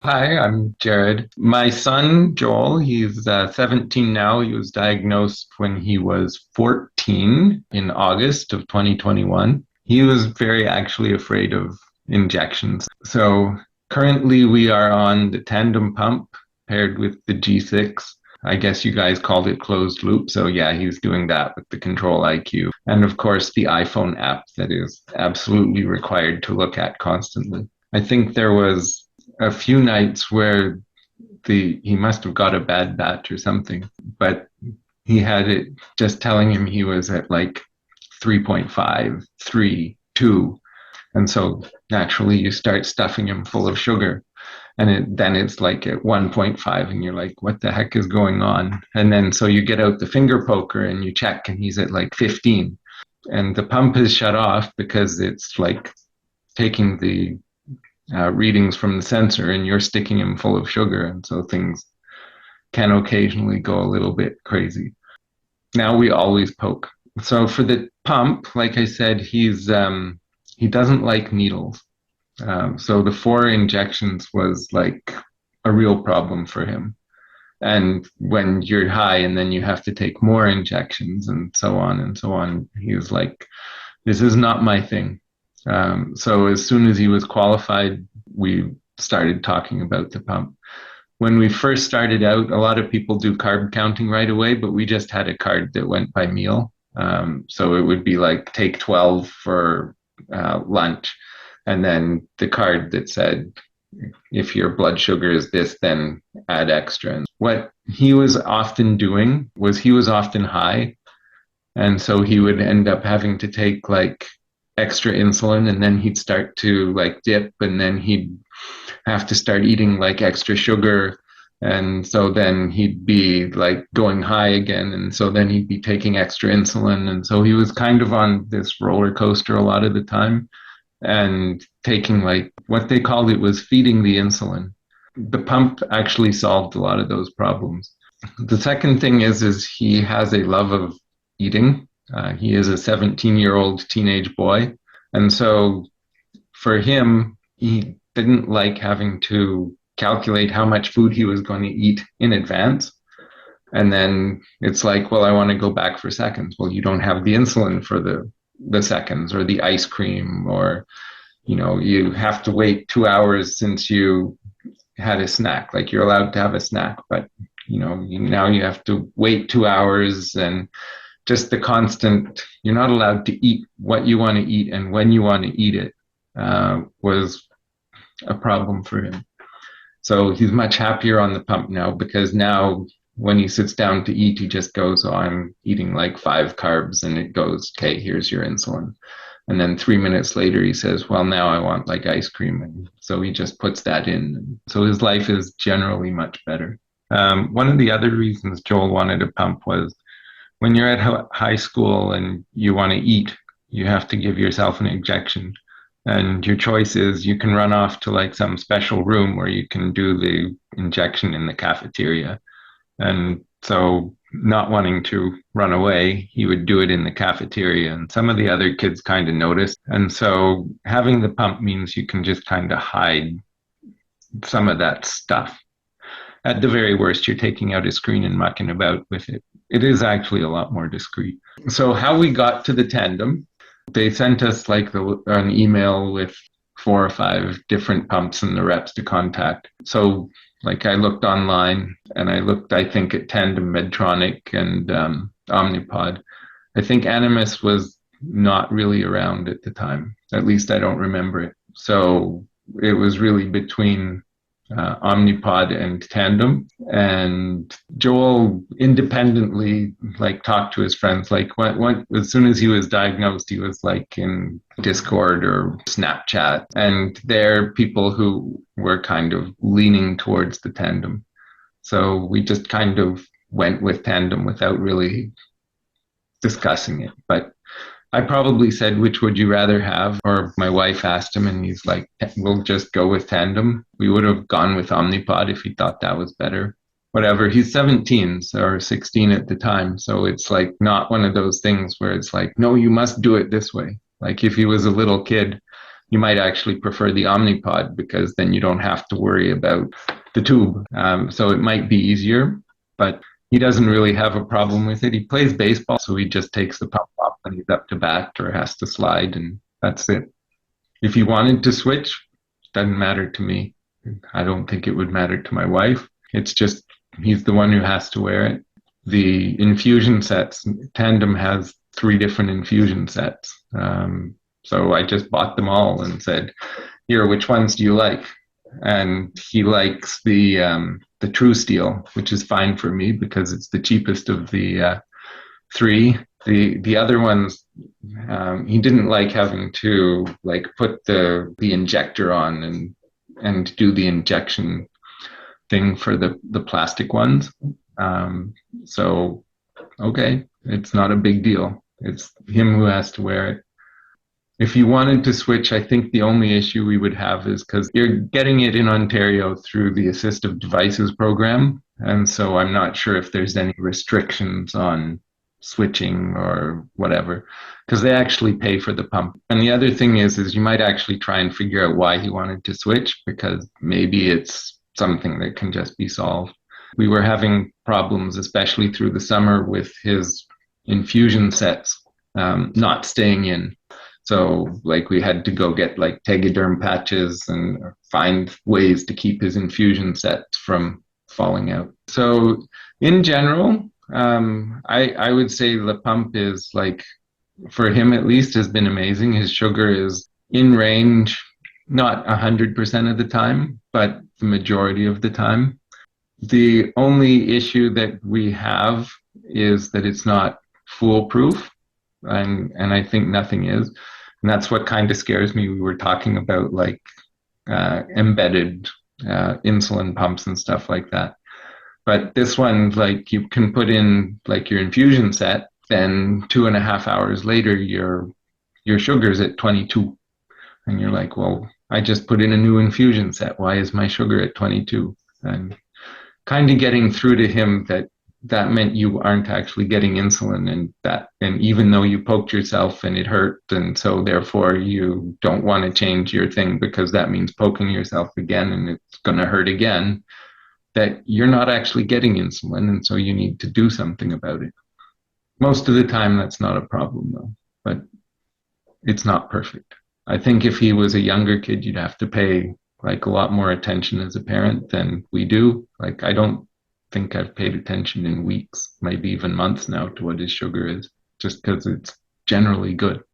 Hi, I'm Jared. My son, Joel, he's 17 now. He was diagnosed when he was 14 in August of 2021. He was very actually afraid of injections. So currently we are on the tandem pump paired with the G6. I guess you guys called it closed loop. So yeah, he's doing that with the Control IQ. And of course, the iPhone app that is absolutely required to look at constantly. I think there was a few nights where the he must have got a bad batch or something, but he had it just telling him he was at like 3.5, 3, 2. And so naturally you start stuffing him full of sugar. And then it's like at 1.5, and you're like, what the heck is going on? And then so you get out the finger poker and you check, and he's at like 15. And the pump is shut off because it's like taking the readings from the sensor, and you're sticking him full of sugar. And so things can occasionally go a little bit crazy. Now we always poke. So for the pump, like I said, he doesn't like needles. So the 4 injections was like a real problem for him. And when you're high and then you have to take more injections and so on and so on, he was like, this is not my thing. So as soon as he was qualified, we started talking about the pump. When we first started out, a lot of people do carb counting right away, but we just had a card that went by meal. So it would be like take 12 for lunch, and then the card that said, if your blood sugar is this, then add extra. And what he was often doing was he was often high. And so he would end up having to take like extra insulin, and then he'd start to like dip, and then he'd have to start eating like extra sugar. And so then he'd be like going high again. And so then he'd be taking extra insulin. And so he was kind of on this roller coaster a lot of the time, and taking like what they called it was feeding the insulin. The pump actually solved a lot of those problems. The second thing is he has a love of eating. He is a 17-year-old teenage boy. And so for him, he didn't like having to calculate how much food he was going to eat in advance. And then it's like, well, I want to go back for seconds. Well, you don't have the insulin for the seconds, or the ice cream, or, you have to wait 2 hours since you had a snack. Like, you're allowed to have a snack, but now you have to wait 2 hours, and just the constant, you're not allowed to eat what you want to eat and when you want to eat it, was a problem for him. So he's much happier on the pump now, because now when he sits down to eat, he just goes, oh, I'm eating like 5 carbs, and it goes, okay, here's your insulin. And then 3 minutes later, he says, well, now I want like ice cream. And so he just puts that in. So his life is generally much better. One of the other reasons Joel wanted a pump was when you're at high school and you want to eat, you have to give yourself an injection. And your choice is you can run off to like some special room where you can do the injection in the cafeteria. And so, not wanting to run away, he would do it in the cafeteria. And some of the other kids kind of noticed. And so, having the pump means you can just kind of hide some of that stuff. At the very worst, you're taking out a screen and mucking about with it. It is actually a lot more discreet. So, how we got to the tandem, they sent us like an email with 4 or 5 different pumps and the reps to contact. So like I looked online, and I looked, I think, at Tandem, Medtronic, and Omnipod. I think Animas was not really around at the time. At least I don't remember it. So it was really between Omnipod and Tandem. And Joel independently like talked to his friends. Like as soon as he was diagnosed, he was like in Discord or Snapchat, and they're people who were kind of leaning towards the Tandem. So we just kind of went with Tandem without really discussing it. But I probably said, which would you rather have? Or my wife asked him, and he's like, we'll just go with Tandem. We would have gone with Omnipod if he thought that was better. Whatever. He's 17 or 16 at the time. So it's like not one of those things where it's like, no, you must do it this way. Like if he was a little kid you might actually prefer the Omnipod because then you don't have to worry about the tube. So it might be easier, but he doesn't really have a problem with it. He plays baseball, so he just takes the pump off when he's up to bat or has to slide, and that's it. If he wanted to switch, doesn't matter to me. I don't think it would matter to my wife. It's just he's the one who has to wear it. The infusion sets, Tandem has 3 different infusion sets. So I just bought them all and said, here, which ones do you like? And he likes the True Steel, which is fine for me because it's the cheapest of the 3. The other ones, he didn't like having to like put the injector on and do the injection thing for the plastic ones. So okay, it's not a big deal. It's him who has to wear it. If you wanted to switch, I think the only issue we would have is because you're getting it in Ontario through the Assistive Devices program. And so I'm not sure if there's any restrictions on switching or whatever, because they actually pay for the pump. And the other thing is you might actually try and figure out why he wanted to switch, because maybe it's something that can just be solved. We were having problems, especially through the summer, with his infusion sets not staying in. So like we had to go get like Tegaderm patches and find ways to keep his infusion sets from falling out. So in general, I would say the pump is like, for him at least, has been amazing. His sugar is in range, not 100% of the time, but the majority of the time. The only issue that we have is that it's not foolproof, and I think nothing is. And that's what kind of scares me. We were talking about like embedded insulin pumps and stuff like that. But this one, like you can put in like your infusion set, then 2.5 hours later, your sugar's at 22. And you're like, well, I just put in a new infusion set. Why is my sugar at 22? And kind of getting through to him that meant you aren't actually getting insulin, and even though you poked yourself and it hurt, and so therefore you don't want to change your thing because that means poking yourself again and it's going to hurt again, that you're not actually getting insulin, and so you need to do something about it. Most of the time that's not a problem though, but it's not perfect. I think if he was a younger kid, you'd have to pay like a lot more attention as a parent than we do. Like I don't think I've paid attention in weeks, maybe even months now, to what his sugar is, just because it's generally good.